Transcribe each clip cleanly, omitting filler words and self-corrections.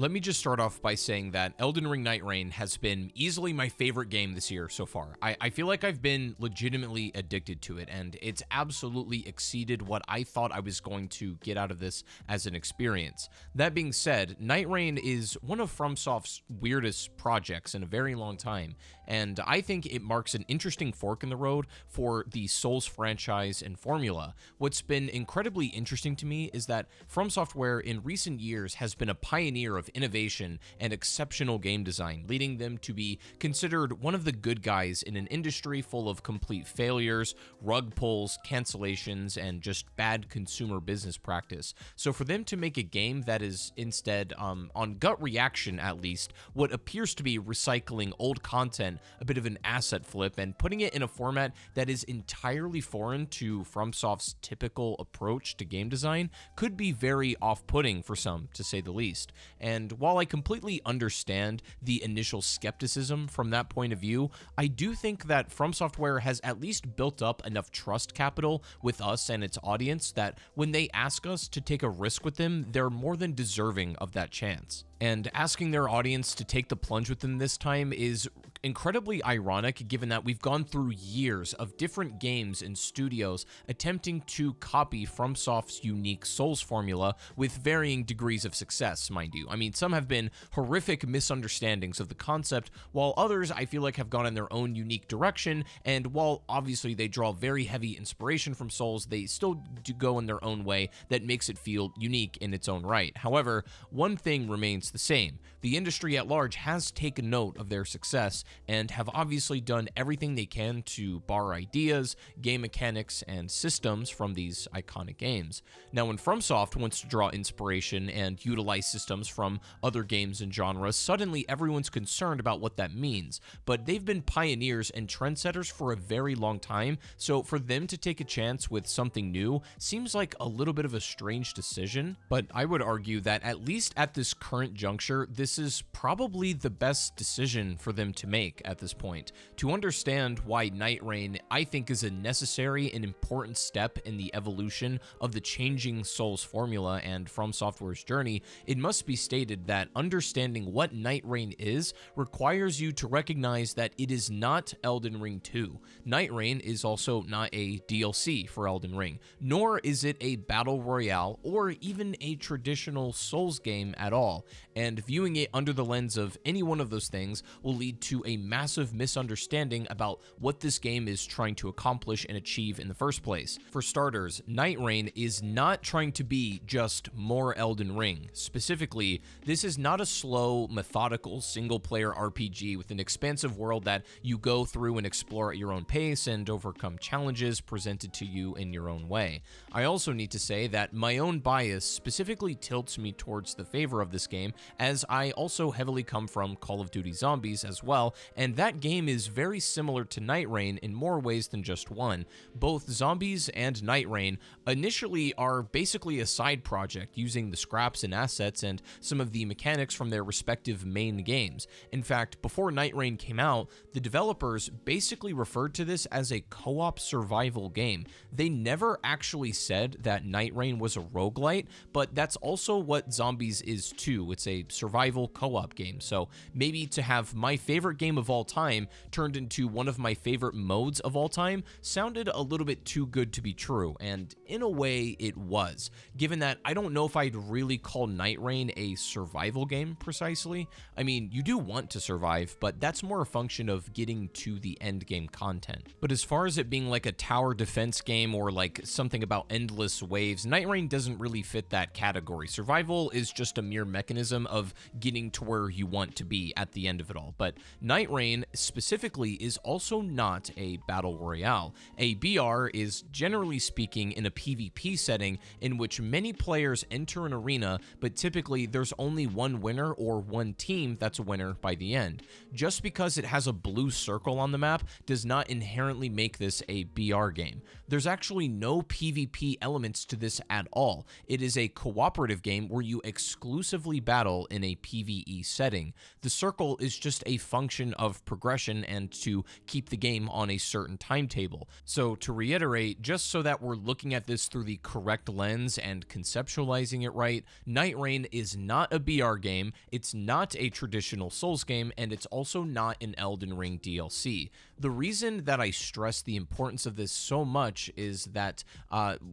Let me just start off by saying that Elden Ring NIGHTREIGN has been easily my favorite game this year so far. I feel like I've been legitimately addicted to it, and it's absolutely exceeded what I thought I was going to get out of this as an experience. That being said, NIGHTREIGN is one of FromSoft's weirdest projects in a very long time, and I think it marks an interesting fork in the road for the Souls franchise and formula. What's been incredibly interesting to me is that FromSoftware in recent years has been a pioneer of innovation and exceptional game design, leading them to be considered one of the good guys in an industry full of complete failures, rug pulls, cancellations, and just bad consumer business practice. So for them to make a game that is instead, on gut reaction at least, what appears to be recycling old content, a bit of an asset flip, and putting it in a format that is entirely foreign to FromSoft's typical approach to game design could be very off-putting for some, to say the least. And while I completely understand the initial skepticism from that point of view, I do think that FromSoftware has at least built up enough trust capital with us and its audience that when they ask us to take a risk with them, they're more than deserving of that chance. And asking their audience to take the plunge with them this time is incredibly ironic, given that we've gone through years of different games and studios attempting to copy FromSoft's unique Souls formula with varying degrees of success, mind you. I mean, some have been horrific misunderstandings of the concept, while others I feel like have gone in their own unique direction, and while obviously they draw very heavy inspiration from Souls, they still do go in their own way that makes it feel unique in its own right. However, one thing remains the same. The industry at large has taken note of their success and have obviously done everything they can to borrow ideas, game mechanics, and systems from these iconic games. Now, when FromSoft wants to draw inspiration and utilize systems from other games and genres, suddenly everyone's concerned about what that means. But they've been pioneers and trendsetters for a very long time, so for them to take a chance with something new seems like a little bit of a strange decision. But I would argue that at least at this current juncture, this is probably the best decision for them to make at this point. To understand why NIGHTREIGN, I think, is a necessary and important step in the evolution of the changing Souls formula and FromSoftware's journey, it must be stated that understanding what NIGHTREIGN is requires you to recognize that it is not Elden Ring 2. NIGHTREIGN is also not a DLC for Elden Ring, nor is it a battle royale or even a traditional Souls game at all. And viewing it under the lens of any one of those things will lead to a massive misunderstanding about what this game is trying to accomplish and achieve in the first place. For starters, NIGHTREIGN is not trying to be just more Elden Ring. Specifically, this is not a slow, methodical, single-player RPG with an expansive world that you go through and explore at your own pace and overcome challenges presented to you in your own way. I also need to say that my own bias specifically tilts me towards the favor of this game, as I also heavily come from Call of Duty Zombies as well, and that game is very similar to NIGHTREIGN in more ways than just one. Both Zombies and NIGHTREIGN initially are basically a side project using the scraps and assets and some of the mechanics from their respective main games. In fact, before NIGHTREIGN came out, the developers basically referred to this as a co-op survival game. They never actually said that NIGHTREIGN was a roguelite, but that's also what Zombies is too. It's a survival co-op game, so maybe to have my favorite game of all time turned into one of my favorite modes of all time sounded a little bit too good to be true, and in a way it was, given that I don't know if I'd really call NIGHTREIGN a survival game precisely. I mean, you do want to survive, but that's more a function of getting to the end game content. But as far as it being like a tower defense game or like something about endless waves, NIGHTREIGN doesn't really fit that category. Survival is just a mere mechanism of getting to where you want to be at the end of it all. But NIGHTREIGN specifically is also not a battle royale. A BR is generally speaking in a PvP setting in which many players enter an arena, but typically there's only one winner or one team that's a winner by the end. Just because it has a blue circle on the map does not inherently make this a BR game. There's actually no PvP elements to this at all. It is a cooperative game where you exclusively battle in a PvE setting. The circle is just a function expectation of progression and to keep the game on a certain timetable. So to reiterate, just so that we're looking at this through the correct lens and conceptualizing it right, NIGHTREIGN is not a BR game, it's not a traditional Souls game, and it's also not an Elden Ring DLC. The reason that I stress the importance of this so much is that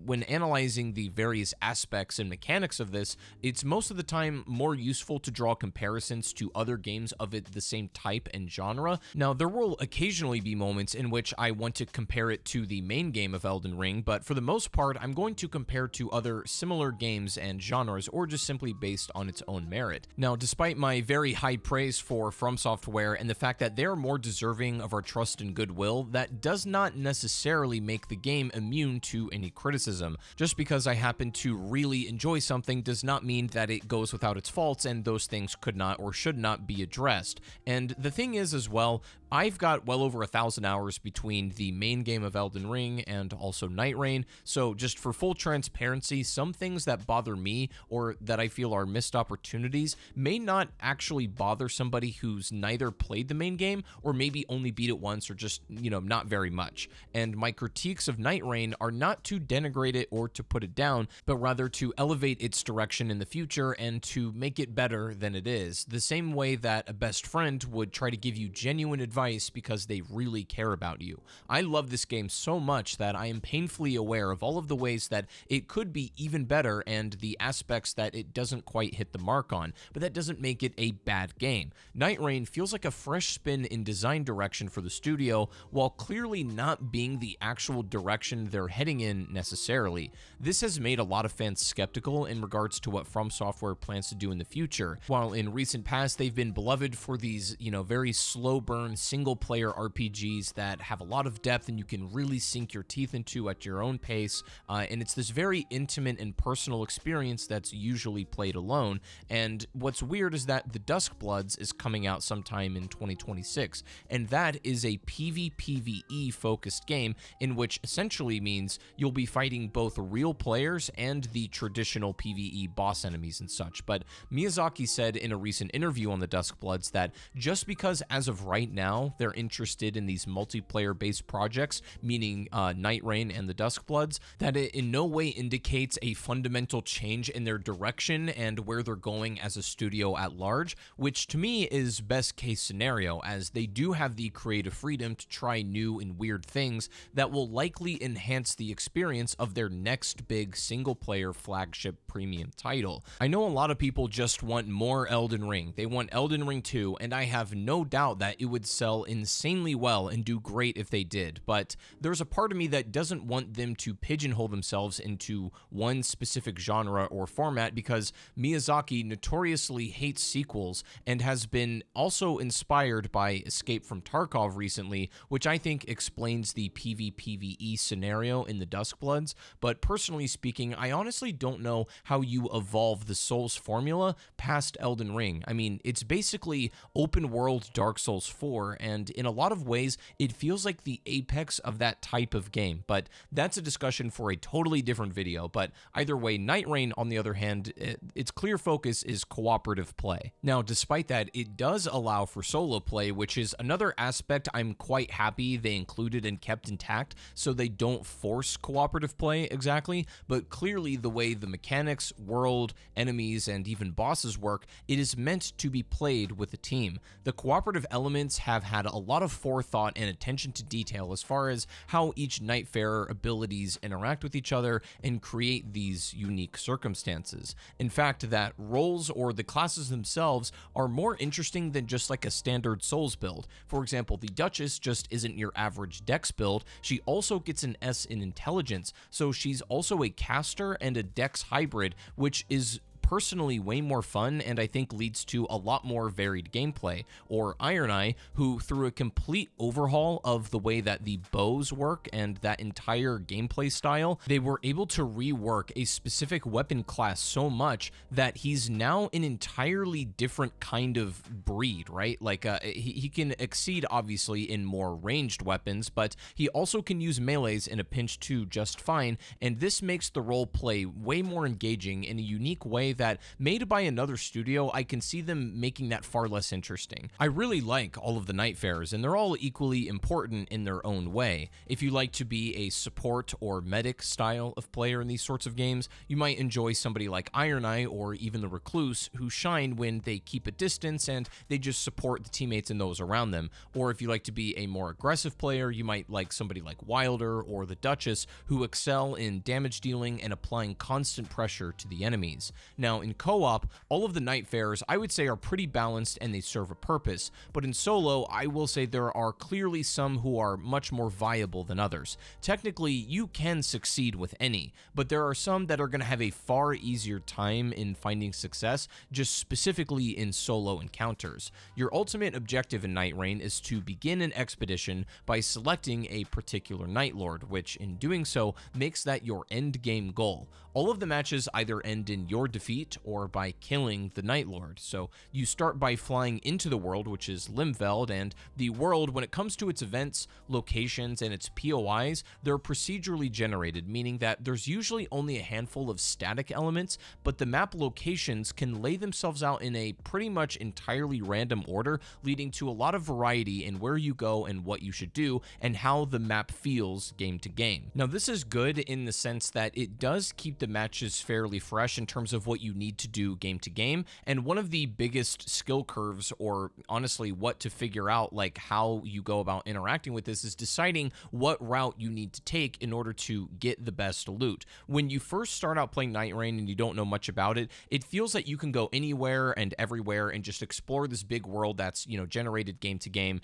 when analyzing the various aspects and mechanics of this, it's most of the time more useful to draw comparisons to other games of the same type and genre. Now, there will occasionally be moments in which I want to compare it to the main game of Elden Ring, but for the most part, I'm going to compare to other similar games and genres, or just simply based on its own merit. Now, despite my very high praise for FROMSOFTWARE and the fact that they're more deserving of our trust and goodwill, that does not necessarily make the game immune to any criticism. Just because I happen to really enjoy something does not mean that it goes without its faults, and those things could not or should not be addressed. And the thing is as well, I've got well over 1,000 hours between the main game of Elden Ring and also NIGHTREIGN, so just for full transparency, some things that bother me or that I feel are missed opportunities may not actually bother somebody who's neither played the main game or maybe only beat it once or just, not very much. And my critiques of NIGHTREIGN are not to denigrate it or to put it down, but rather to elevate its direction in the future and to make it better than it is, the same way that a best friend would try to give you genuine advice because they really care about you. I love this game so much that I am painfully aware of all of the ways that it could be even better and the aspects that it doesn't quite hit the mark on, but that doesn't make it a bad game. NIGHTREIGN feels like a fresh spin in design direction for the studio, while clearly not being the actual direction they're heading in necessarily. This has made a lot of fans skeptical in regards to what FROMSOFTWARE plans to do in the future. While in recent past they've been beloved for these, very slow burn single-player RPGs that have a lot of depth and you can really sink your teeth into at your own pace, and it's this very intimate and personal experience that's usually played alone. And what's weird is that The Duskbloods is coming out sometime in 2026, and that is a PvPvE focused game in which essentially means you'll be fighting both real players and the traditional PvE boss enemies and such. But Miyazaki said in a recent interview on The Duskbloods that just because as of right now they're interested in these multiplayer-based projects, meaning NIGHTREIGN and The Duskbloods, that it in no way indicates a fundamental change in their direction and where they're going as a studio at large, which to me is best case scenario, as they do have the creative freedom to try new and weird things that will likely enhance the experience of their next big single-player flagship premium title. I know a lot of people just want more Elden Ring. They want Elden Ring 2, and I have no doubt that it would sell insanely well and do great if they did, but there's a part of me that doesn't want them to pigeonhole themselves into one specific genre or format, because Miyazaki notoriously hates sequels and has been also inspired by Escape from Tarkov recently, which I think explains the PvPvE scenario in The Duskbloods. But personally speaking, I honestly don't know how you evolve the Souls formula past Elden Ring. I mean, it's basically open world Dark Souls 4, and in a lot of ways, it feels like the apex of that type of game, but that's a discussion for a totally different video. But either way, NIGHTREIGN, on the other hand, its clear focus is cooperative play. Now, despite that, it does allow for solo play, which is another aspect I'm quite happy they included and kept intact, so they don't force cooperative play exactly, but clearly the way the mechanics, world, enemies, and even bosses work, it is meant to be played with a team. The cooperative elements have had a lot of forethought and attention to detail as far as how each Nightfarer abilities interact with each other and create these unique circumstances. In fact, that roles or the classes themselves are more interesting than just like a standard Souls build. For example, the Duchess just isn't your average Dex build, she also gets an S in Intelligence, so she's also a caster and a Dex hybrid, which is personally way more fun and I think leads to a lot more varied gameplay. Or Iron Eye, who through a complete overhaul of the way that the bows work and that entire gameplay style, they were able to rework a specific weapon class so much that he's now an entirely different kind of breed, right? Like he can exceed obviously in more ranged weapons, but he also can use melees in a pinch too just fine, and this makes the role play way more engaging in a unique way that made by another studio, I can see them making that far less interesting. I really like all of the night fares, and they're all equally important in their own way. If you like to be a support or medic style of player in these sorts of games, you might enjoy somebody like Iron Eye or even the Recluse, who shine when they keep a distance and they just support the teammates and those around them. Or if you like to be a more aggressive player, you might like somebody like Wilder or the Duchess, who excel in damage dealing and applying constant pressure to the enemies. Now, in co-op, all of the night fares I would say are pretty balanced and they serve a purpose, but in solo, I will say there are clearly some who are much more viable than others. Technically, you can succeed with any, but there are some that are going to have a far easier time in finding success, just specifically in solo encounters. Your ultimate objective in Night Rain is to begin an expedition by selecting a particular Night Lord, which in doing so makes that your end game goal. All of the matches either end in your defeat or by killing the Night Lord. So you start by flying into the world, which is Limfeld, and the world, when it comes to its events, locations, and its POIs, they're procedurally generated, meaning that there's usually only a handful of static elements, but the map locations can lay themselves out in a pretty much entirely random order, leading to a lot of variety in where you go and what you should do, and how the map feels game to game. Now, this is good in the sense that it does keep the matches fairly fresh in terms of what you need to do game to game, and one of the biggest skill curves, or honestly what to figure out, like how you go about interacting with this, is deciding what route you need to take in order to get the best loot. When you first start out playing Night Rain and you don't know much about it, it feels like you can go anywhere and everywhere and just explore this big world that's, generated game to game,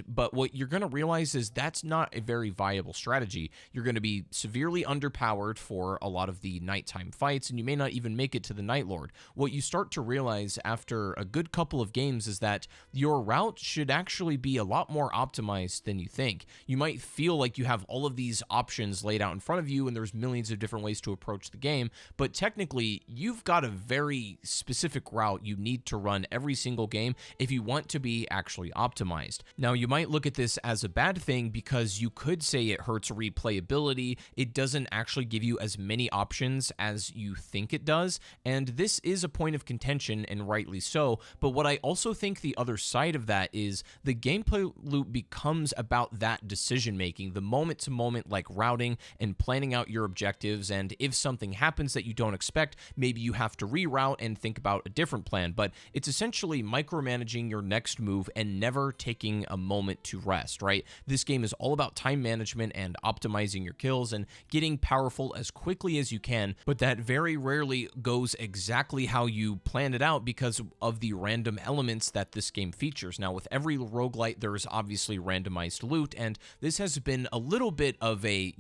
but what you're going to realize is that's not a very viable strategy. You're going to be severely underpowered for a lot of the nighttime fights, and you may not even make it to the Night Lord. What you start to realize after a good couple of games is that your route should actually be a lot more optimized than you think. You might feel like you have all of these options laid out in front of you and there's millions of different ways to approach the game, but technically you've got a very specific route you need to run every single game if you want to be actually optimized. Now, you might look at this as a bad thing because you could say it hurts replayability, it doesn't actually give you as many options as you think it does, and this is a point of contention, and rightly so, but what I also think the other side of that is the gameplay loop becomes about that decision making, the moment to moment like routing and planning out your objectives, and if something happens that you don't expect, maybe you have to reroute and think about a different plan, but it's essentially micromanaging your next move and never taking a moment to rest, right? This game is all about time management and optimizing your kills and getting powerful as quickly as you can, but that very rarely goes exactly how you planned it out because of the random elements that this game features. Now, with every roguelite, there is obviously randomized loot, and this has been a little bit of a,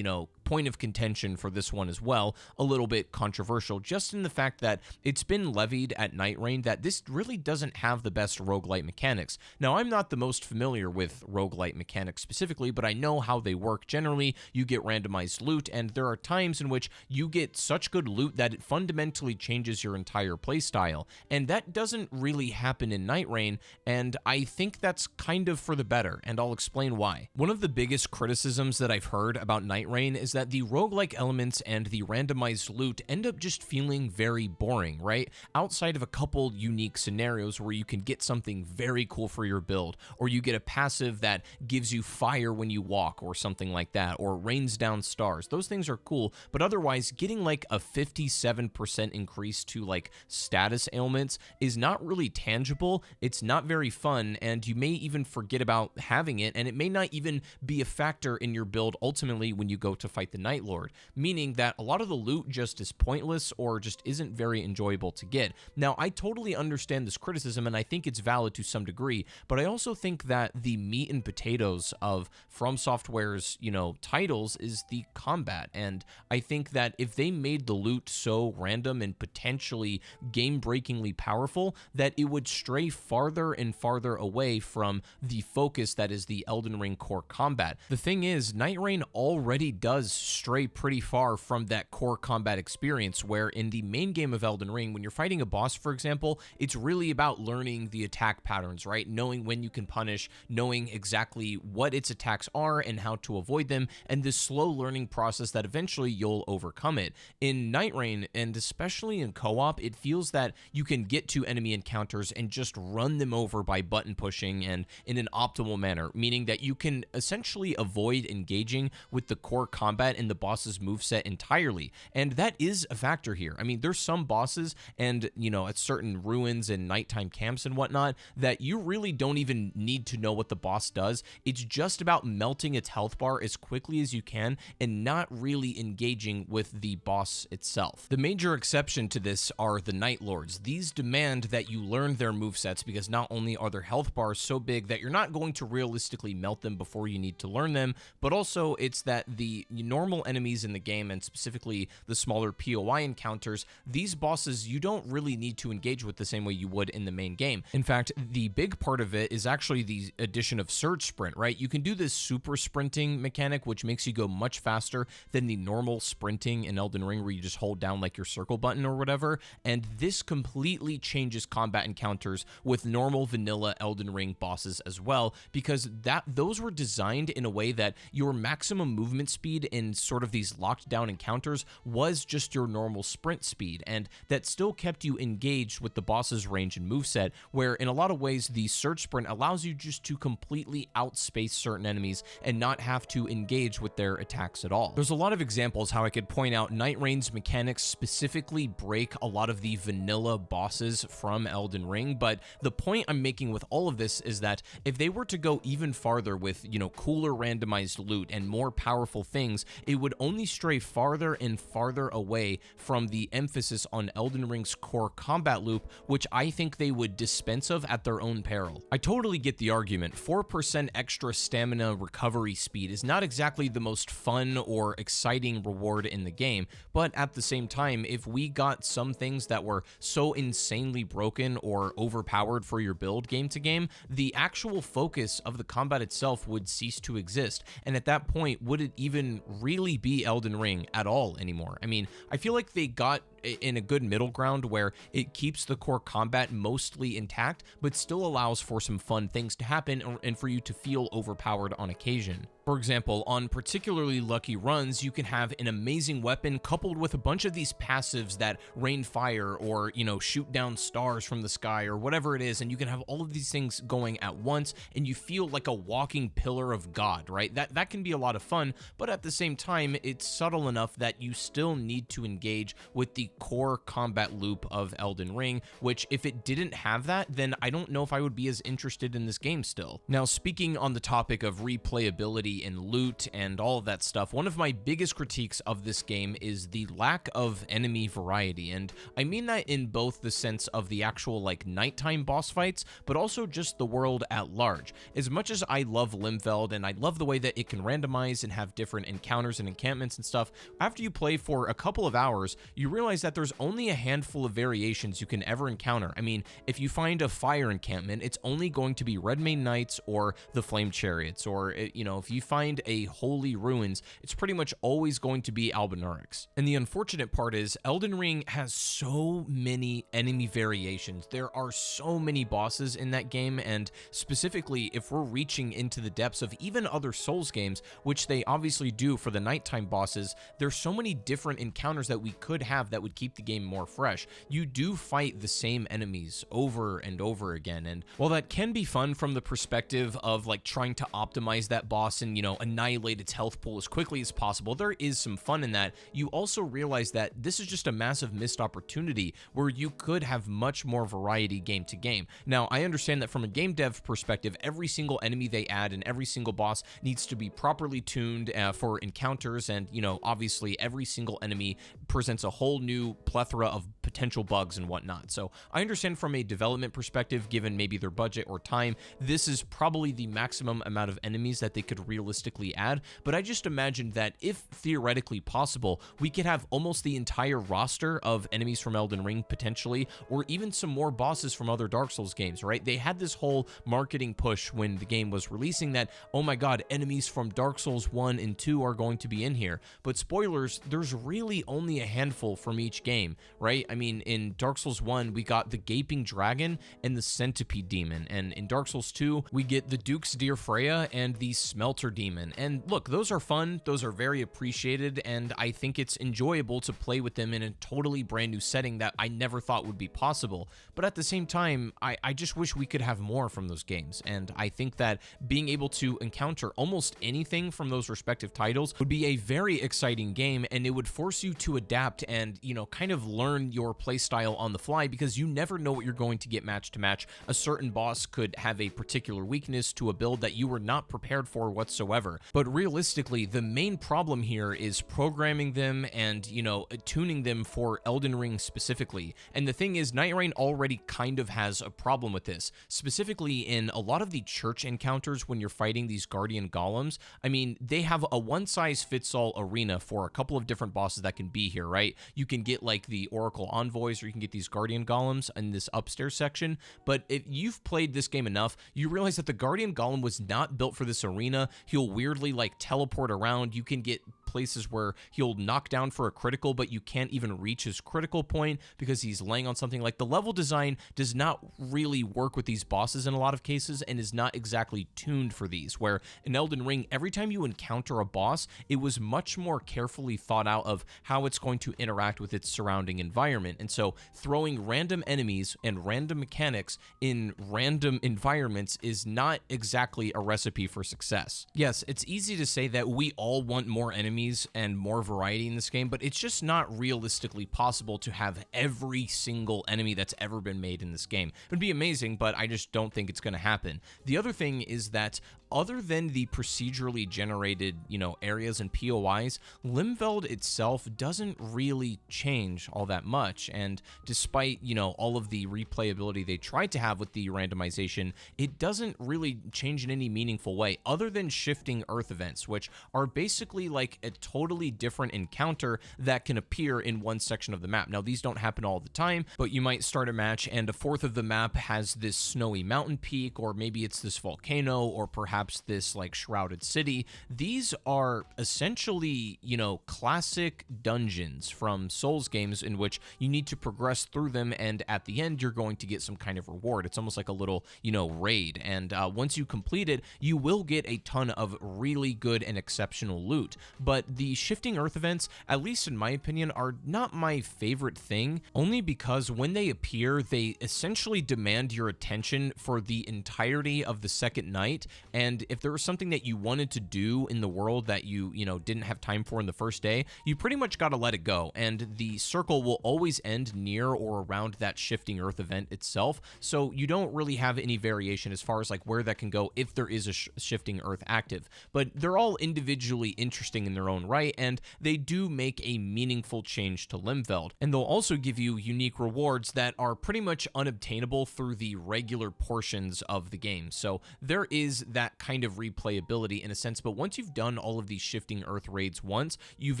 point of contention for this one as well, a little bit controversial, just in the fact that it's been levied at Night Rain that this really doesn't have the best roguelite mechanics. Now, I'm not the most familiar with roguelite mechanics specifically, but I know how they work. Generally, you get randomized loot, and there are times in which you get such good loot that it fundamentally changes your entire playstyle, and that doesn't really happen in Night Rain, and I think that's kind of for the better, and I'll explain why. One of the biggest criticisms that I've heard about Night Rain is that the roguelike elements and the randomized loot end up just feeling very boring, right? Outside of a couple unique scenarios where you can get something very cool for your build, or you get a passive that gives you fire when you walk or something like that, or rains down stars. Those things are cool, but otherwise getting like a 57% increase to like status ailments is not really tangible, it's not very fun, and you may even forget about having it, and it may not even be a factor in your build ultimately when you go to fight the Night Lord, meaning that a lot of the loot just is pointless or just isn't very enjoyable to get. Now, I totally understand this criticism, and I think it's valid to some degree, but I also think that the meat and potatoes of FromSoftware's, titles is the combat, and I think that if they made the loot so random and potentially game-breakingly powerful, that it would stray farther and farther away from the focus that is the Elden Ring core combat. The thing is, Night Rain already does stray pretty far from that core combat experience, where in the main game of Elden Ring, when you're fighting a boss, for example, it's really about learning the attack patterns, right? Knowing when you can punish, knowing exactly what its attacks are and how to avoid them, and this slow learning process that eventually you'll overcome it. In NIGHTREIGN, and especially in co-op, it feels that you can get to enemy encounters and just run them over by button pushing and in an optimal manner, meaning that you can essentially avoid engaging with the core combat and the boss's moveset entirely. And that is a factor here. I mean, there's some bosses and, at certain ruins and nighttime camps and whatnot that you really don't even need to know what the boss does. It's just about melting its health bar as quickly as you can and not really engaging with the boss itself. The major exception to this are the Night Lords. These demand that you learn their movesets because not only are their health bars so big that you're not going to realistically melt them before you need to learn them, but also it's that the normal enemies in the game, and specifically the smaller POI encounters, these bosses you don't really need to engage with the same way you would in the main game. In fact, the big part of it is actually the addition of surge sprint, right? You can do this super sprinting mechanic, which makes you go much faster than the normal sprinting in Elden Ring, where you just hold down like your circle button or whatever, and this completely changes combat encounters with normal vanilla Elden Ring bosses as well, because those were designed in a way that your maximum movement speed in sort of these locked down encounters was just your normal sprint speed, and that still kept you engaged with the boss's range and moveset, where in a lot of ways the surge sprint allows you just to completely outspace certain enemies and not have to engage with their attacks at all. There's a lot of examples how I could point out NIGHTREIGN's mechanics specifically break a lot of the vanilla bosses from Elden Ring, but the point I'm making with all of this is that if they were to go even farther with, cooler randomized loot and more powerful things, it would only stray farther and farther away from the emphasis on Elden Ring's core combat loop, which I think they would dispense of at their own peril. I totally get the argument. 4% extra stamina recovery speed is not exactly the most fun or exciting reward in the game, but at the same time, if we got some things that were so insanely broken or overpowered for your build game to game, the actual focus of the combat itself would cease to exist, and at that point, would it even really be Elden Ring at all anymore? I mean, I feel like they got in a good middle ground where it keeps the core combat mostly intact, but still allows for some fun things to happen and for you to feel overpowered on occasion. For example, on particularly lucky runs, you can have an amazing weapon coupled with a bunch of these passives that rain fire or, shoot down stars from the sky or whatever it is, and you can have all of these things going at once, and you feel like a walking pillar of God, right? That can be a lot of fun, but at the same time, it's subtle enough that you still need to engage with the core combat loop of Elden Ring, which if it didn't have that, then I don't know if I would be as interested in this game still. Now, speaking on the topic of replayability and loot and all of that stuff, one of my biggest critiques of this game is the lack of enemy variety, and I mean that in both the sense of the actual nighttime boss fights, but also just the world at large. As much as I love Limfeld and I love the way that it can randomize and have different encounters and encampments and stuff, after you play for a couple of hours, you realize that there's only a handful of variations you can ever encounter. I mean, if you find a fire encampment, it's only going to be Redmane Knights or the Flame Chariots, or if you find a Holy Ruins, it's pretty much always going to be Albinaurics. And the unfortunate part is Elden Ring has so many enemy variations. There are so many bosses in that game, and specifically if we're reaching into the depths of even other Souls games, which they obviously do for the nighttime bosses, there's so many different encounters that we could have that would keep the game more fresh. You do fight the same enemies over and over again, and while that can be fun from the perspective of trying to optimize that boss and annihilate its health pool as quickly as possible, there is some fun in that. You also realize that this is just a massive missed opportunity where you could have much more variety game to game. Now, I understand that from a game dev perspective, every single enemy they add and every single boss needs to be properly tuned for encounters, and obviously every single enemy presents a whole new plethora of potential bugs and whatnot. So I understand from a development perspective, given maybe their budget or time, this is probably the maximum amount of enemies that they could realistically add, but I just imagine that if theoretically possible, we could have almost the entire roster of enemies from Elden Ring potentially, or even some more bosses from other Dark Souls games, right? They had this whole marketing push when the game was releasing that, oh my god, enemies from Dark Souls 1 and 2 are going to be in here. But spoilers, there's really only a handful from each game, right? I mean, in Dark Souls 1, we got the Gaping Dragon and the Centipede Demon, and in Dark Souls 2, we get the Duke's Dear Freya and the Smelter Demon. And look, those are fun, those are very appreciated, and I think it's enjoyable to play with them in a totally brand new setting that I never thought would be possible. But at the same time, I just wish we could have more from those games, and I think that being able to encounter almost anything from those respective titles would be a very exciting game, and it would force you to adapt and, you know, kind of learn your playstyle on the fly, because you never know what you're going to get match to match. A certain boss could have a particular weakness to a build that you were not prepared for whatsoever. But realistically, the main problem here is programming them and, you know, tuning them for Elden Ring specifically. And the thing is, NIGHTREIGN already kind of has a problem with this, specifically in a lot of the church encounters when you're fighting these guardian golems. I mean, they have a one-size-fits-all arena for a couple of different bosses that can be here, right? You can get like the Oracle Envoys, or you can get these guardian golems in this upstairs section. But if you've played this game enough, you realize that the guardian golem was not built for this arena. He'll weirdly like teleport around. You can get places where he'll knock down for a critical, but you can't even reach his critical point because he's laying on something. Like, the level design does not really work with these bosses in a lot of cases, and is not exactly tuned for these, where in Elden Ring, every time you encounter a boss, it was much more carefully thought out of how it's going to interact with its surrounding environment. And so throwing random enemies and random mechanics in random environments is not exactly a recipe for success. Yes, it's easy to say that we all want more enemies and more variety in this game, but it's just not realistically possible to have every single enemy that's ever been made in this game. It would be amazing, but I just don't think it's going to happen. The other thing is that other than the procedurally generated, you know, areas and POIs, Limveld itself doesn't really change all that much. And despite, you know, all of the replayability they tried to have with the randomization, it doesn't really change in any meaningful way, other than shifting earth events, which are basically like a totally different encounter that can appear in one section of the map. Now, these don't happen all the time, but you might start a match and a fourth of the map has this snowy mountain peak, or maybe it's this volcano, or perhaps this like shrouded city. These are essentially, you know, classic dungeons from Souls games in which you need to progress through them, and at the end you're going to get some kind of reward. It's almost like a little, you know, raid, and once you complete it, you will get a ton of really good and exceptional loot. But the shifting earth events, at least in my opinion, are not my favorite thing, only because when they appear, they essentially demand your attention for the entirety of the second night. And if there was something that you wanted to do in the world that you know, didn't have time for in the first day, you pretty much got to let it go. And the circle will always end near or around that shifting earth event itself. So you don't really have any variation as far as like where that can go if there is a shifting earth active. But they're all individually interesting in their own right, and they do make a meaningful change to Limveld. And they'll also give you unique rewards that are pretty much unobtainable through the regular portions of the game. So there is that kind of replayability in a sense, but once you've done all of these shifting earth raids once, you've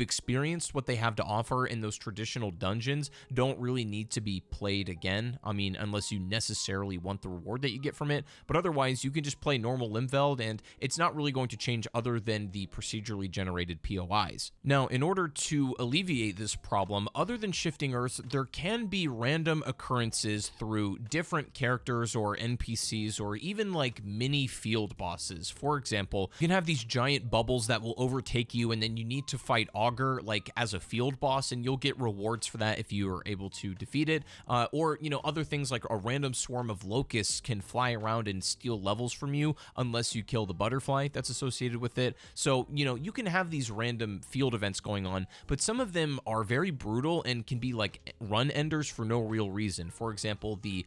experienced what they have to offer, and those traditional dungeons don't really need to be played again. I mean, unless you necessarily want the reward that you get from it, but otherwise you can just play normal Limveld, and it's not really going to change other than the procedurally generated POIs. Now, in order to alleviate this problem, other than shifting earths, there can be random occurrences through different characters or NPCs, or even like mini field bosses. For example, you can have these giant bubbles that will overtake you, and then you need to fight Augur like as a field boss, and you'll get rewards for that if you are able to defeat it. Or, you know, other things like a random swarm of locusts can fly around and steal levels from you unless you kill the butterfly that's associated with it. So, you know, you can have these random random field events going on, but some of them are very brutal and can be like run enders for no real reason. For example, the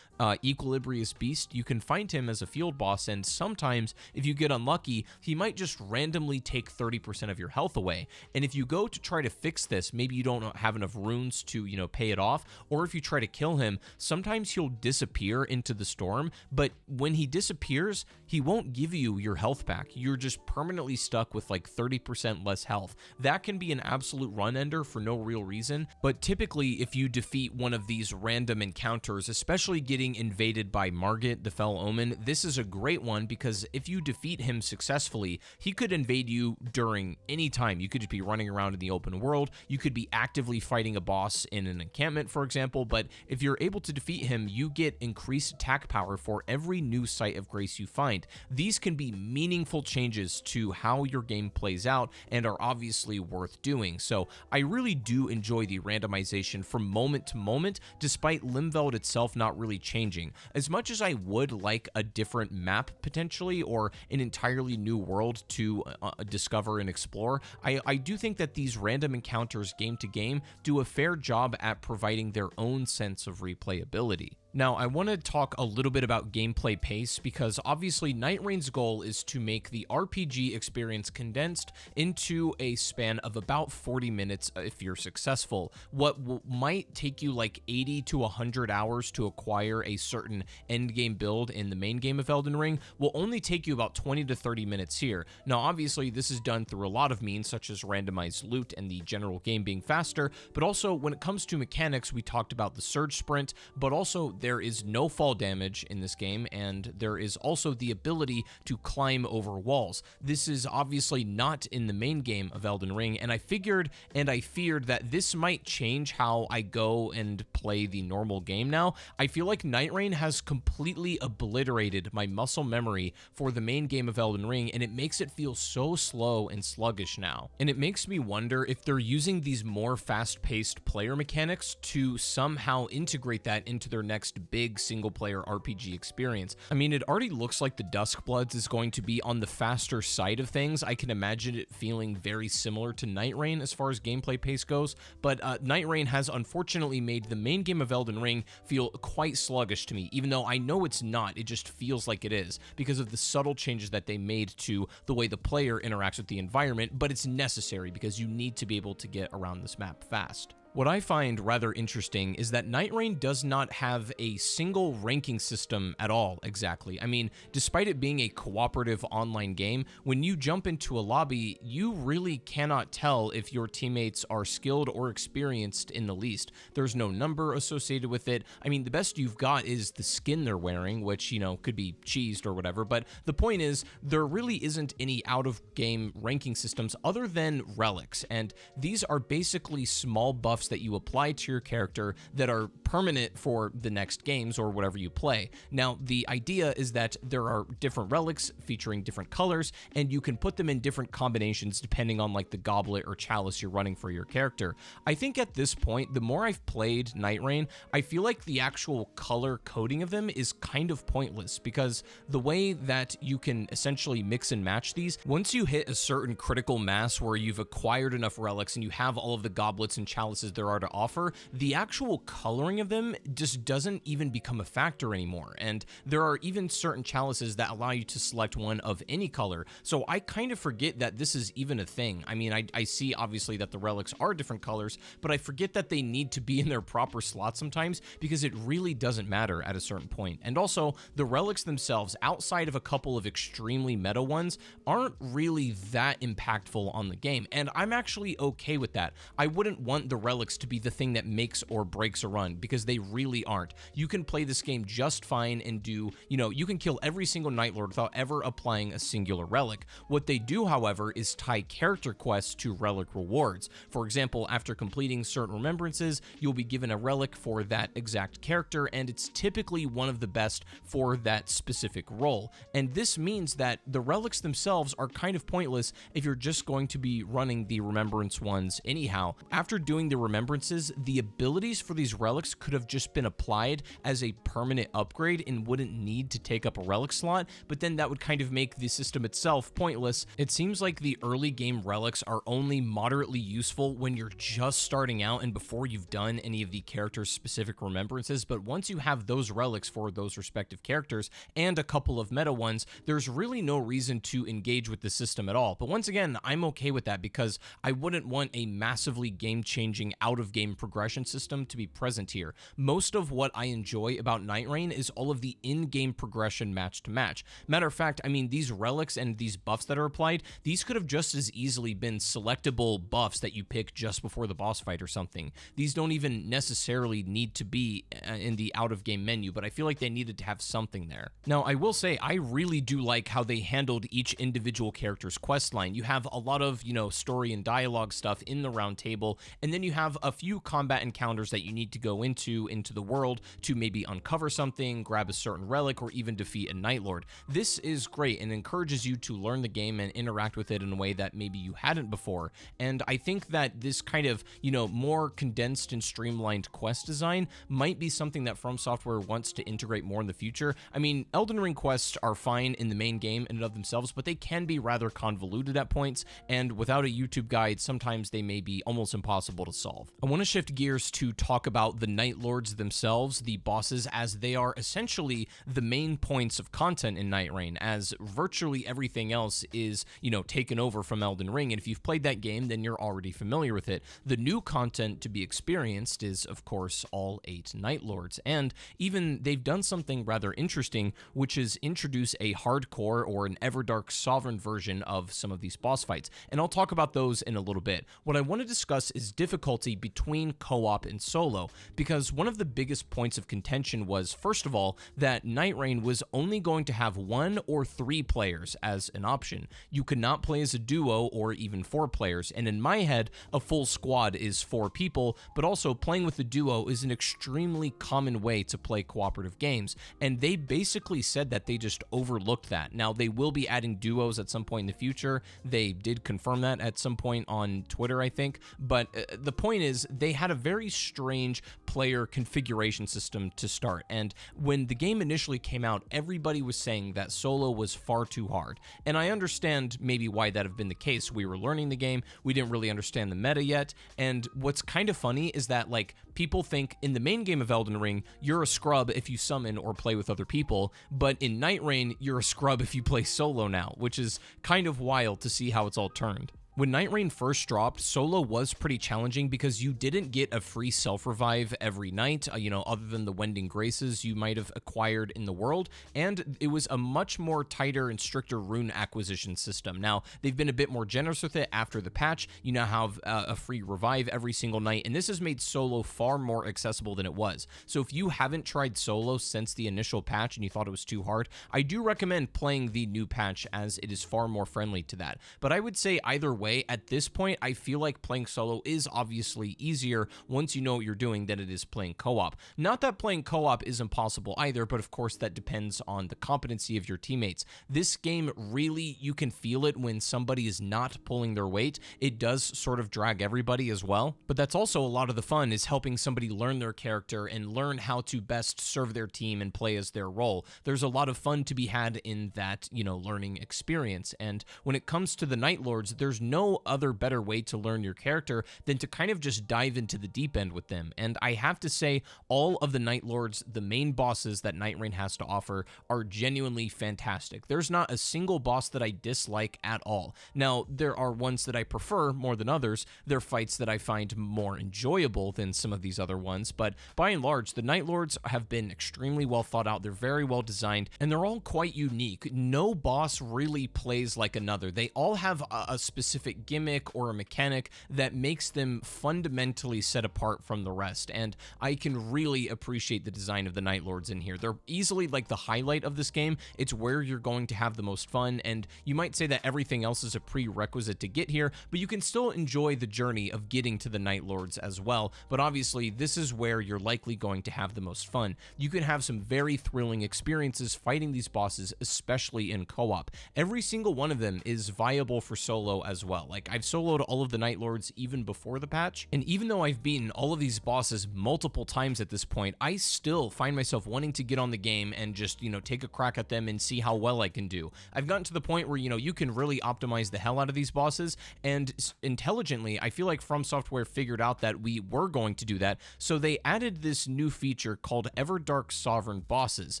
Equilibrious Beast, you can find him as a field boss, and sometimes if you get unlucky, he might just randomly take 30% of your health away. And if you go to try to fix this, maybe you don't have enough runes to, pay it off, or if you try to kill him, sometimes he'll disappear into the storm, but when he disappears, he won't give you your health back. You're just permanently stuck with like 30% less health. That can be an absolute run ender for no real reason, but typically if you defeat one of these random encounters, especially getting invaded by Margit, the Fell Omen, this is a great one because if you defeat him successfully, he could invade you during any time. You could just be running around in the open world, you could be actively fighting a boss in an encampment, for example, but if you're able to defeat him, you get increased attack power for every new site of grace you find. These can be meaningful changes to how your game plays out and are obviously worth doing. So I really do enjoy the randomization from moment to moment, despite Limveld itself not really changing. As much as I would like a different map potentially, or an entirely new world to discover and explore, I do think that these random encounters game to game do a fair job at providing their own sense of replayability. Now, I want to talk a little bit about gameplay pace because obviously NIGHTREIGN's goal is to make the RPG experience condensed into a span of about 40 minutes if you're successful. What might take you like 80 to 100 hours to acquire a certain endgame build in the main game of Elden Ring will only take you about 20 to 30 minutes here. Now, obviously, this is done through a lot of means, such as randomized loot and the general game being faster, but also when it comes to mechanics, we talked about the surge sprint, but also there is no fall damage in this game, and there is also the ability to climb over walls. This is obviously not in the main game of Elden Ring, and I figured and I feared that this might change how I go and play the normal game now. I feel like NIGHTREIGN has completely obliterated my muscle memory for the main game of Elden Ring, and it makes it feel so slow and sluggish now. And it makes me wonder if they're using these more fast-paced player mechanics to somehow integrate that into their next big single-player RPG experience. I mean, it already looks like the Duskbloods is going to be on the faster side of things. I can imagine it feeling very similar to NIGHTREIGN as far as gameplay pace goes, but NIGHTREIGN has unfortunately made the main game of Elden Ring feel quite sluggish to me, even though I know it's not. It just feels like it is because of the subtle changes that they made to the way the player interacts with the environment, but it's necessary because you need to be able to get around this map fast. What I find rather interesting is that NIGHTREIGN does not have a single ranking system at all, exactly. I mean, despite it being a cooperative online game, when you jump into a lobby, you really cannot tell if your teammates are skilled or experienced in the least. There's no number associated with it. I mean, the best you've got is the skin they're wearing, which, could be cheesed or whatever, but the point is, there really isn't any out-of-game ranking systems other than relics, and these are basically small buffs that you apply to your character that are permanent for the next games or whatever you play. Now, the idea is that there are different relics featuring different colors, and you can put them in different combinations depending on like the goblet or chalice you're running for your character. I think at this point, the more I've played NIGHTREIGN, I feel like the actual color coding of them is kind of pointless because the way that you can essentially mix and match these, once you hit a certain critical mass where you've acquired enough relics and you have all of the goblets and chalices there are to offer, the actual coloring of them just doesn't even become a factor anymore. And there are even certain chalices that allow you to select one of any color. So I kind of forget that this is even a thing. I mean, I see obviously that the relics are different colors, but I forget that they need to be in their proper slot sometimes because it really doesn't matter at a certain point. And also, the relics themselves, outside of a couple of extremely meta ones, aren't really that impactful on the game. And I'm actually okay with that. I wouldn't want the relics to be the thing that makes or breaks a run because they really aren't. You can play this game just fine and do, you can kill every single Night Lord without ever applying a singular relic. What they do, however, is tie character quests to relic rewards. For example, after completing certain remembrances, you'll be given a relic for that exact character, and it's typically one of the best for that specific role. And this means that the relics themselves are kind of pointless if you're just going to be running the remembrance ones anyhow. After doing the remembrances, the abilities for these relics could have just been applied as a permanent upgrade and wouldn't need to take up a relic slot, but then that would kind of make the system itself pointless. It seems like the early game relics are only moderately useful when you're just starting out and before you've done any of the character's specific remembrances, but once you have those relics for those respective characters and a couple of meta ones, there's really no reason to engage with the system at all. But once again, I'm okay with that because I wouldn't want a massively game-changing out-of-game progression system to be present here. Most of what I enjoy about NIGHTREIGN is all of the in-game progression match to match. Matter of fact, I mean, these relics and these buffs that are applied, these could have just as easily been selectable buffs that you pick just before the boss fight or something. These don't even necessarily need to be in the out-of-game menu, but I feel like they needed to have something there. Now, I will say, I really do like how they handled each individual character's quest line. You have a lot of, story and dialogue stuff in the round table, and then you have a few combat encounters that you need to go into the world to maybe uncover something, grab a certain relic, or even defeat a Night Lord. This is great and encourages you to learn the game and interact with it in a way that maybe you hadn't before. And I think that this kind of, more condensed and streamlined quest design might be something that FromSoftware wants to integrate more in the future. I mean, Elden Ring quests are fine in the main game in and of themselves, but they can be rather convoluted at points, and without a YouTube guide, sometimes they may be almost impossible to solve. I want to shift gears to talk about the Night Lords themselves, the bosses, as they are essentially the main points of content in NIGHTREIGN, as virtually everything else is, taken over from Elden Ring, and if you've played that game, then you're already familiar with it. The new content to be experienced is, of course, all 8 Night Lords, and even they've done something rather interesting, which is introduce a hardcore or an Everdark Sovereign version of some of these boss fights, and I'll talk about those in a little bit. What I want to discuss is difficulty between co-op and solo, because one of the biggest points of contention was, first of all, that NIGHTREIGN was only going to have 1 or 3 players as an option. You could not play as a duo or even 4 players, and in my head, a full squad is 4 people, but also playing with a duo is an extremely common way to play cooperative games, and they basically said that they just overlooked that. Now, they will be adding duos at some point in the future. They did confirm that at some point on Twitter, I think, but the point is they had a very strange player configuration system to start, and when the game initially came out, everybody was saying that solo was far too hard, and I understand maybe why that have been the case. We were learning the game, we didn't really understand the meta yet, and what's kind of funny is that, people think in the main game of Elden Ring, you're a scrub if you summon or play with other people, but in NIGHTREIGN, you're a scrub if you play solo now, which is kind of wild to see how it's all turned. When NIGHTREIGN first dropped, solo was pretty challenging because you didn't get a free self-revive every night, other than the Wending Graces you might have acquired in the world, and it was a much more tighter and stricter rune acquisition system. Now, they've been a bit more generous with it after the patch. You now have a free revive every single night, and this has made solo far more accessible than it was. So if you haven't tried solo since the initial patch and you thought it was too hard, I do recommend playing the new patch as it is far more friendly to that. But I would say either way, at this point, I feel like playing solo is obviously easier once you know what you're doing than it is playing co-op. Not that playing co-op is impossible either, but of course that depends on the competency of your teammates. This game really, you can feel it when somebody is not pulling their weight. It does sort of drag everybody as well, but that's also a lot of the fun, is helping somebody learn their character and learn how to best serve their team and play as their role. There's a lot of fun to be had in that, learning experience, and when it comes to the Night Lords, there's no other better way to learn your character than to kind of just dive into the deep end with them. And I have to say, all of the Night Lords, the main bosses that NIGHTREIGN has to offer, are genuinely fantastic. There's not a single boss that I dislike at all. Now, there are ones that I prefer more than others. There are fights that I find more enjoyable than some of these other ones, but by and large, the Night Lords have been extremely well thought out. They're very well designed, and they're all quite unique. No boss really plays like another. They all have a specific gimmick or a mechanic that makes them fundamentally set apart from the rest, and I can really appreciate the design of the Night Lords in here. They're easily the highlight of this game. It's where you're going to have the most fun, and you might say that everything else is a prerequisite to get here, but you can still enjoy the journey of getting to the Night Lords as well. But obviously, this is where you're likely going to have the most fun. You can have some very thrilling experiences fighting these bosses, especially in co-op. Every single one of them is viable for solo as well. well. Like, I've soloed all of the Night Lords even before the patch, and even though I've beaten all of these bosses multiple times at this point, I still find myself wanting to get on the game and just, take a crack at them and see how well I can do. I've gotten to the point where, you can really optimize the hell out of these bosses, and intelligently, I feel like FromSoftware figured out that we were going to do that, so they added this new feature called Everdark Sovereign bosses.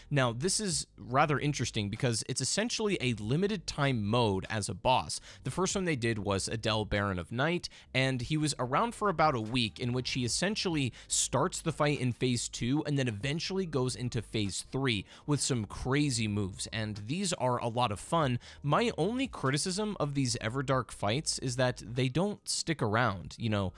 Now, this is rather interesting because it's essentially a limited time mode as a boss. The first one they did was Adele, Baron of Night, and he was around for about a week, in which he essentially starts the fight in phase 2 and then eventually goes into phase 3 with some crazy moves, and these are a lot of fun. My only criticism of these Everdark fights is that they don't stick around.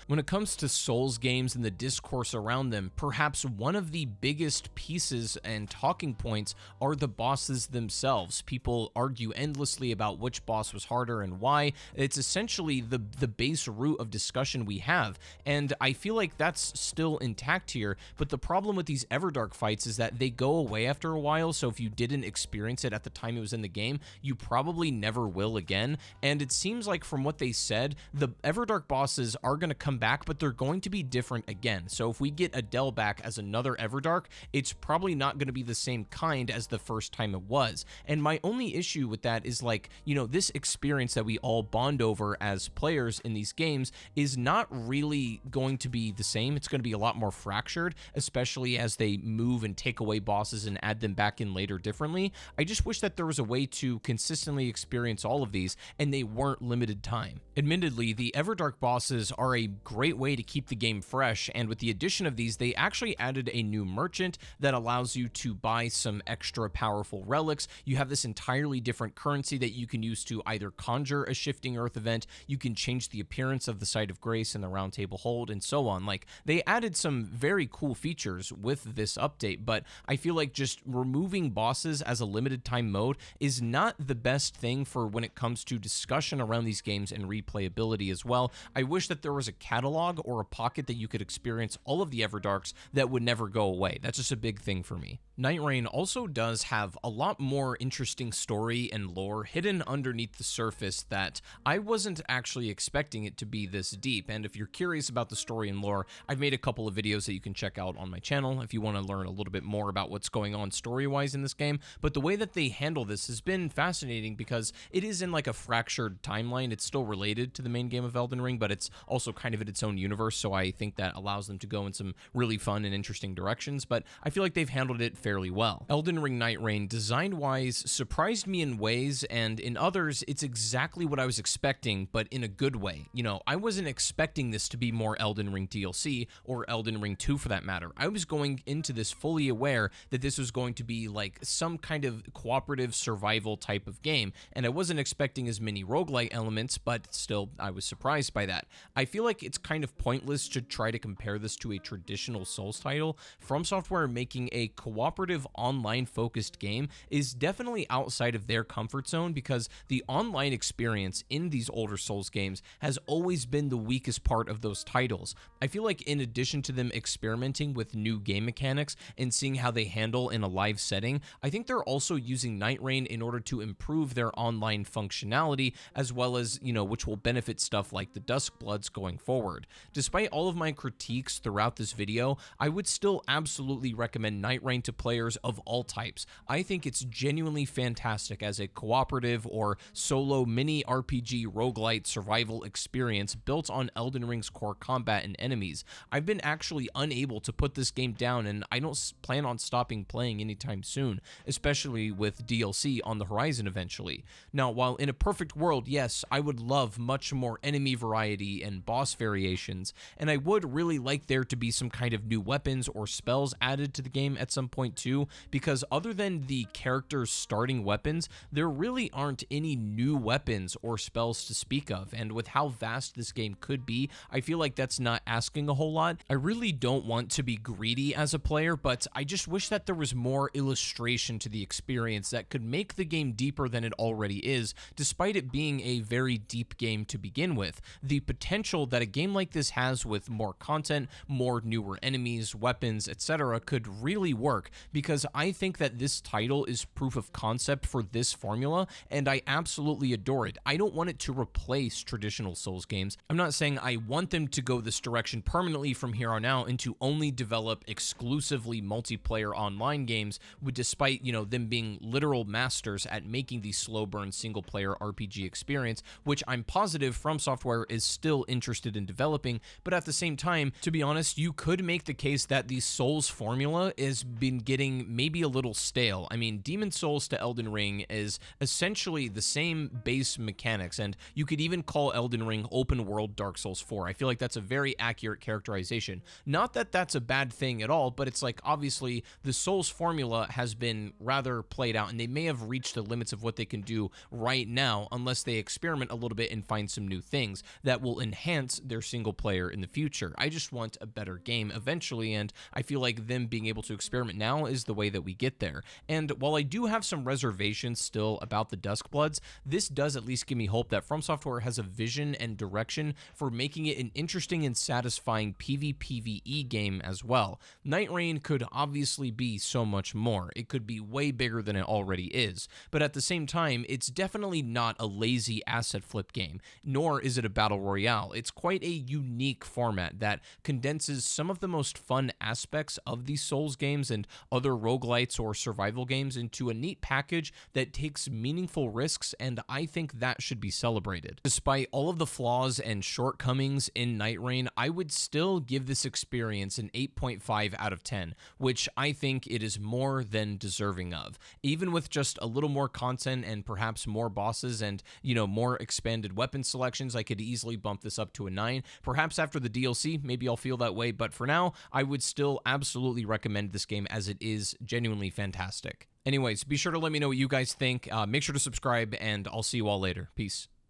When it comes to Souls games and the discourse around them, perhaps one of the biggest pieces and talking points are the bosses themselves. People argue endlessly about which boss was harder and why. It's essentially the base root of discussion we have, and I feel like that's still intact here, but the problem with these Everdark fights is that they go away after a while, so if you didn't experience it at the time it was in the game, you probably never will again, and it seems like from what they said, the Everdark bosses are going to come back, but they're going to be different again. So if we get Adele back as another Everdark, it's probably not going to be the same kind as the first time it was, and my only issue with that is, like, this experience that we all bond over as players in these games is not really going to be the same. It's going to be a lot more fractured, especially as they move and take away bosses and add them back in later differently. I just wish that there was a way to consistently experience all of these and they weren't limited time. Admittedly, the Everdark bosses are a great way to keep the game fresh, and with the addition of these, they actually added a new merchant that allows you to buy some extra powerful relics. You have this entirely different currency that you can use to either conjure a shifting earth event, you can change the appearance of the Site of Grace and the Round Table Hold, and so on. Like, they added some very cool features with this update, but I feel like just removing bosses as a limited time mode is not the best thing for when it comes to discussion around these games and replayability as well. I wish that there was a catalog or a pocket that you could experience all of the Everdarks that would never go away. That's just a big thing for me. NIGHTREIGN also does have a lot more interesting story and lore hidden underneath the surface that I wasn't actually expecting it to be this deep, and if you're curious about the story and lore, I've made a couple of videos that you can check out on my channel if you want to learn a little bit more about what's going on story-wise in this game, but the way that they handle this has been fascinating because it is in like a fractured timeline. It's still related to the main game of Elden Ring, but it's also kind of in its own universe, so I think that allows them to go in some really fun and interesting directions, but I feel like they've handled it fairly well. Elden Ring NIGHTREIGN, design-wise, surprised me in ways, and in others, it's exactly what I was expecting, but in a good way. I wasn't expecting this to be more Elden Ring DLC, or Elden Ring 2 for that matter. I was going into this fully aware that this was going to be like some kind of cooperative survival type of game, and I wasn't expecting as many roguelite elements, but still, I was surprised by that. I feel like it's kind of pointless to try to compare this to a traditional Souls title. FromSoftware making a cooperative online-focused game is definitely outside of their comfort zone because the online experience in these older Souls games has always been the weakest part of those titles. I feel like in addition to them experimenting with new game mechanics and seeing how they handle in a live setting, I think they're also using NIGHTREIGN in order to improve their online functionality, as well as, which will benefit stuff like the Duskbloods going forward. Despite all of my critiques throughout this video, I would still absolutely recommend NIGHTREIGN to players of all types. I think it's genuinely fantastic as a cooperative or solo mini RPG roguelite survival experience built on Elden Ring's core combat and enemies. I've been actually unable to put this game down, and I don't plan on stopping playing anytime soon, especially with DLC on the horizon eventually. Now, while in a perfect world, yes, I would love much more enemy variety and boss variations, and I would really like there to be some kind of new weapons or spells added to the game at some point too, because other than the character's starting weapons, there really aren't any new weapons or spells to speak of, and with how vast this game could be, I feel like that's not asking a whole lot. I really don't want to be greedy as a player, but I just wish that there was more illustration to the experience that could make the game deeper than it already is, despite it being a very deep game to begin with. The potential that a game like this has with more content, more newer enemies, weapons, etc. could really work, because I think that this title is proof of concept for this formula, and I absolutely adore it. I don't want it to to replace traditional Souls games. I'm not saying I want them to go this direction permanently from here on out and to only develop exclusively multiplayer online games, despite, them being literal masters at making the slow burn single player RPG experience, which I'm positive FromSoftware is still interested in developing. But at the same time, to be honest, you could make the case that the Souls formula has been getting maybe a little stale. I mean, Demon Souls to Elden Ring is essentially the same base mechanics, and you could even call Elden Ring open world Dark Souls 4. I feel like that's a very accurate characterization. Not that that's a bad thing at all, but it's like, obviously the Souls formula has been rather played out, and they may have reached the limits of what they can do right now unless they experiment a little bit and find some new things that will enhance their single player in the future. I just want a better game eventually, and I feel like them being able to experiment now is the way that we get there. And while I do have some reservations still about the Duskbloods, this does at least give me hope that FromSoftware has a vision and direction for making it an interesting and satisfying PvPvE game as well. NIGHTREIGN could obviously be so much more. It could be way bigger than it already is, but at the same time, it's definitely not a lazy asset flip game, nor is it a battle royale. It's quite a unique format that condenses some of the most fun aspects of these Souls games and other roguelites or survival games into a neat package that takes meaningful risks, and I think that should be celebrated. Despite all of the flaws and shortcomings in NIGHTREIGN, I would still give this experience an 8.5 out of 10, which I think it is more than deserving of. Even with just a little more content and perhaps more bosses and, more expanded weapon selections, I could easily bump this up to a 9. Perhaps after the DLC, maybe I'll feel that way, but for now, I would still absolutely recommend this game as it is genuinely fantastic. Anyways, be sure to let me know what you guys think. Make sure to subscribe, and I'll see you all later. Peace.